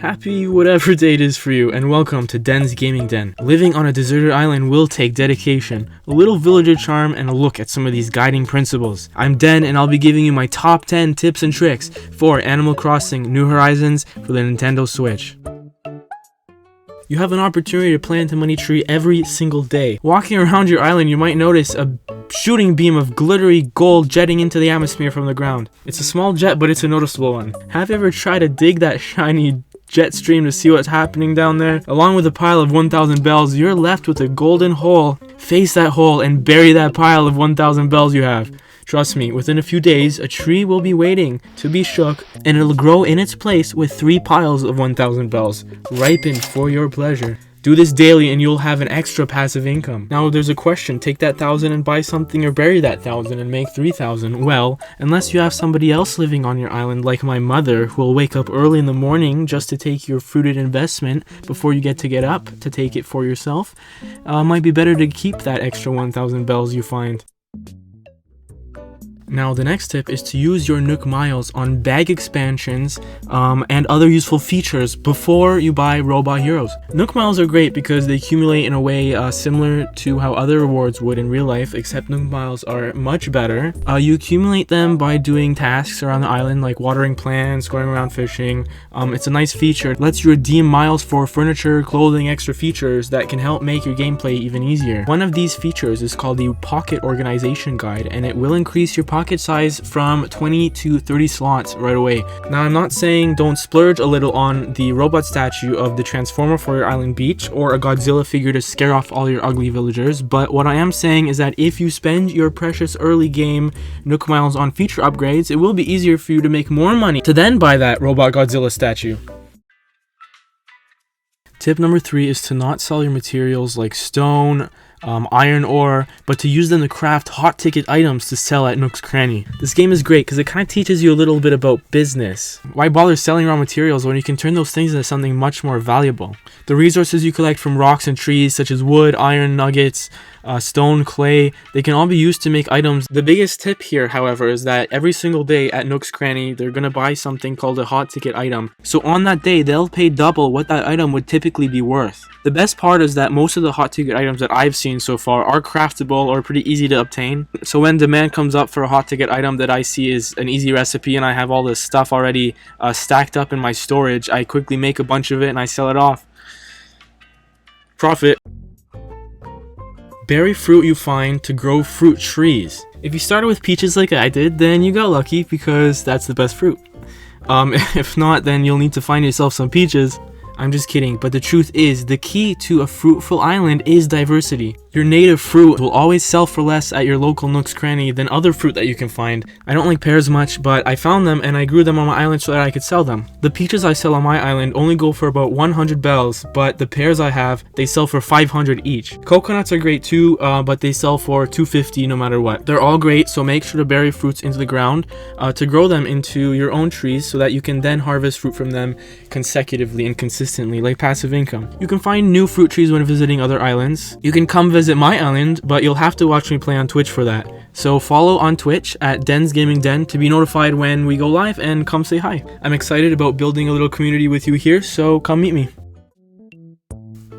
Happy whatever day it is for you, and welcome to Den's Gaming Den. Living on a deserted island will take dedication, a little villager charm, and a look at some of these guiding principles. I'm Den, and I'll be giving you my top 10 tips and tricks for Animal Crossing New Horizons for the Nintendo Switch. You have an opportunity to plant a money tree every single day. Walking around your island, you might notice a shooting beam of glittery gold jetting into the atmosphere from the ground. It's a small jet, but it's a noticeable one. Have you ever tried to dig that shiny jet stream to see what's happening down there? Along with a pile of 1,000 bells, you're left with a golden hole. Face that hole and bury that pile of 1,000 bells you have. Trust me, within a few days, a tree will be waiting to be shook, and it'll grow in its place with 3 piles of 1,000 bells, ripened for your pleasure. Do this daily and you'll have an extra passive income. Now there's a question, take that 1,000 and buy something, or bury that 1,000 and make 3,000. Well, unless you have somebody else living on your island like my mother, who will wake up early in the morning just to take your fruited investment before you get up to take it for yourself, might be better to keep that extra 1,000 bells you find. Now the next tip is to use your Nook Miles on bag expansions and other useful features before you buy robot heroes. Nook Miles are great because they accumulate in a way similar to how other rewards would in real life, except Nook Miles are much better. You accumulate them by doing tasks around the island like watering plants, going around fishing. It's a nice feature. It lets you redeem miles for furniture, clothing, extra features that can help make your gameplay even easier. One of these features is called the Pocket Organization Guide, and it will increase your pocket size from 20 to 30 slots right away. Now I'm not saying don't splurge a little on the robot statue of the Transformer for your island beach, or a Godzilla figure to scare off all your ugly villagers, but what I am saying is that if you spend your precious early game Nook Miles on feature upgrades, it will be easier for you to make more money to then buy that robot Godzilla statue. Tip number 3 is to not sell your materials like stone, iron ore, but to use them to craft hot ticket items to sell at Nook's Cranny. This game is great because it kind of teaches you a little bit about business. Why bother selling raw materials when you can turn those things into something much more valuable? The resources you collect from rocks and trees, such as wood, iron nuggets, stone, clay, they can all be used to make items. The biggest tip here, however, is that every single day at Nook's Cranny, they're going to buy something called a hot ticket item. So on that day, they'll pay double what that item would typically be worth. The best part is that most of the hot ticket items that I've seen so far are craftable or pretty easy to obtain. So when demand comes up for a hot ticket item that I see is an easy recipe and I have all this stuff already stacked up in my storage, I quickly make a bunch of it and I sell it off. Profit. Berry fruit you find to grow fruit trees. If you started with peaches like I did, then you got lucky because that's the best fruit. If not, then you'll need to find yourself some peaches. I'm just kidding, but the truth is, the key to a fruitful island is diversity. Your native fruit will always sell for less at your local Nook's Cranny than other fruit that you can find. I don't like pears much, but I found them and I grew them on my island so that I could sell them. The peaches I sell on my island only go for about 100 bells, but the pears I have, they sell for 500 each. Coconuts are great too, but they sell for 250 no matter what. They're all great, so make sure to bury fruits into the ground to grow them into your own trees so that you can then harvest fruit from them consecutively and consistently, like passive income. You can find new fruit trees when visiting other islands. You can come visit my island, but you'll have to watch me play on Twitch for that. So follow on Twitch at Den's Gaming Den to be notified when we go live, and come say hi. I'm excited about building a little community with you here, so come meet me.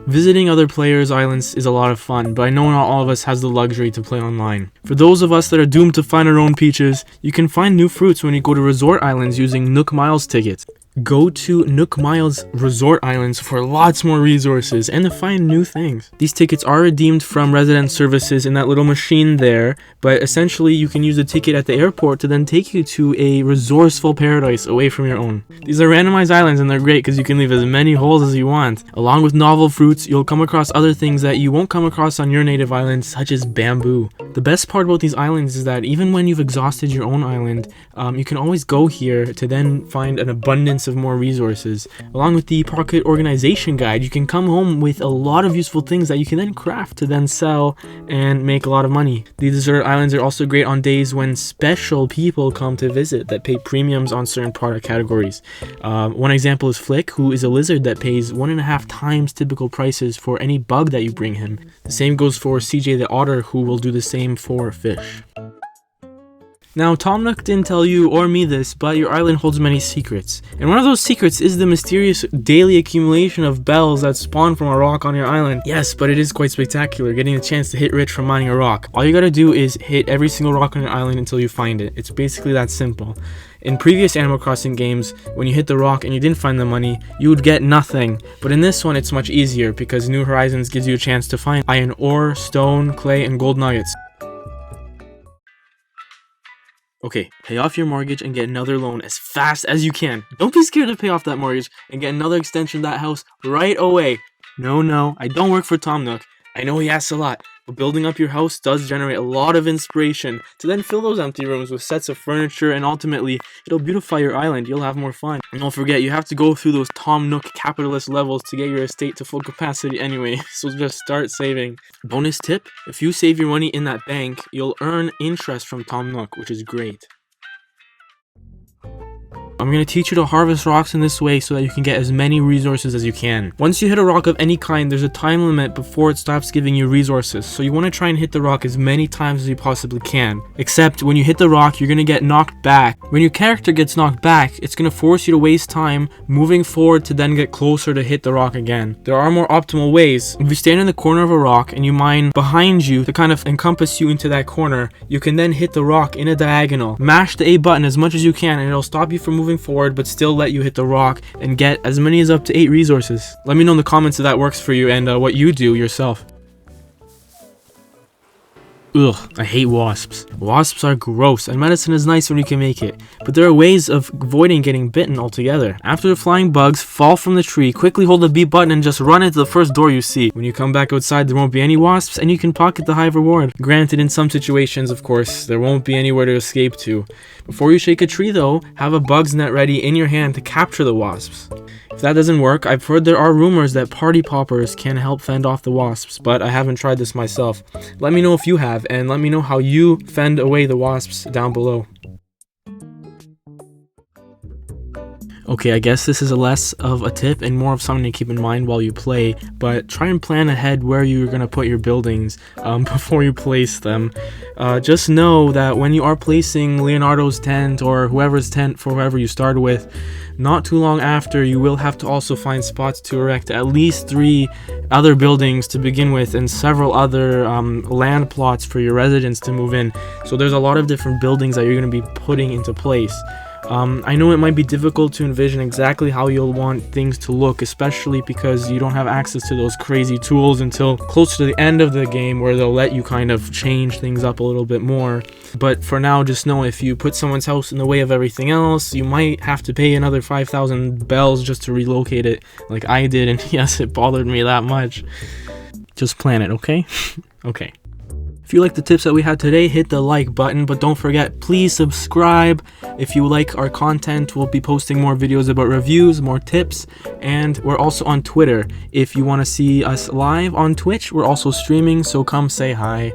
Visiting other players' islands is a lot of fun, but I know not all of us has the luxury to play online. For those of us that are doomed to find our own peaches, you can find new fruits when you go to resort islands using Nook Miles tickets. Go to Nook Miles Resort Islands for lots more resources and to find new things. These tickets are redeemed from resident services in that little machine there, but essentially you can use a ticket at the airport to then take you to a resourceful paradise away from your own. These are randomized islands and they're great because you can leave as many holes as you want. Along with novel fruits, you'll come across other things that you won't come across on your native island, such as bamboo. The best part about these islands is that even when you've exhausted your own island, you can always go here to then find an abundance of more resources. Along with the Pocket Organization Guide, you can come home with a lot of useful things that you can then craft to then sell and make a lot of money. The desert islands are also great on days when special people come to visit that pay premiums on certain product categories. One example is Flick, who is a lizard that pays 1.5 times typical prices for any bug that you bring him. The same goes for CJ the otter, who will do the same for fish. Now, Tom Nook didn't tell you or me this, but your island holds many secrets. And one of those secrets is the mysterious daily accumulation of bells that spawn from a rock on your island. Yes, but it is quite spectacular, getting a chance to hit rich from mining a rock. All you gotta do is hit every single rock on your island until you find it. It's basically that simple. In previous Animal Crossing games, when you hit the rock and you didn't find the money, you would get nothing. But in this one, it's much easier because New Horizons gives you a chance to find iron ore, stone, clay, and gold nuggets. Okay, pay off your mortgage and get another loan as fast as you can. Don't be scared to pay off that mortgage and get another extension of that house right away. No, I don't work for Tom Nook. I know he asks a lot, but building up your house does generate a lot of inspiration to then fill those empty rooms with sets of furniture, and ultimately, it'll beautify your island. You'll have more fun. And don't forget, you have to go through those Tom Nook capitalist levels to get your estate to full capacity anyway, so just start saving. Bonus tip, if you save your money in that bank, you'll earn interest from Tom Nook, which is great. I'm going to teach you to harvest rocks in this way so that you can get as many resources as you can. Once you hit a rock of any kind, there's a time limit before it stops giving you resources, so you want to try and hit the rock as many times as you possibly can. Except when you hit the rock, you're going to get knocked back. When your character gets knocked back, it's going to force you to waste time moving forward to then get closer to hit the rock again. There are more optimal ways. If you stand in the corner of a rock and you mine behind you to kind of encompass you into that corner, you can then hit the rock in a diagonal. Mash the A button as much as you can and it'll stop you from moving forward but still let you hit the rock and get as many as up to 8 resources. Let me know in the comments if that works for you and what you do yourself. Ugh, I hate wasps. Wasps are gross, and medicine is nice when you can make it, but there are ways of avoiding getting bitten altogether. After the flying bugs fall from the tree, quickly hold the B button and just run into the first door you see. When you come back outside, there won't be any wasps, and you can pocket the hive reward. Granted, in some situations, of course, there won't be anywhere to escape to. Before you shake a tree though, have a bug's net ready in your hand to capture the wasps. If that doesn't work, I've heard there are rumors that party poppers can help fend off the wasps, but I haven't tried this myself. Let me know if you have, and let me know how you fend away the wasps down below. Okay, I guess this is less of a tip and more of something to keep in mind while you play, but try and plan ahead where you're going to put your buildings before you place them. Just know that when you are placing Leonardo's tent or whoever's tent for whoever you started with, not too long after, you will have to also find spots to erect at least 3 other buildings to begin with and several other land plots for your residents to move in. So there's a lot of different buildings that you're going to be putting into place. I know it might be difficult to envision exactly how you'll want things to look, especially because you don't have access to those crazy tools until close to the end of the game where they'll let you kind of change things up a little bit more. But for now, just know if you put someone's house in the way of everything else, you might have to pay another 5,000 bells just to relocate it like I did, and yes, it bothered me that much. Just plan it, okay? Okay. If you like the tips that we had today, hit the like button, but don't forget, please subscribe. If you like our content, we'll be posting more videos about reviews, more tips, and we're also on Twitter. If you want to see us live on Twitch, we're also streaming, so come say hi.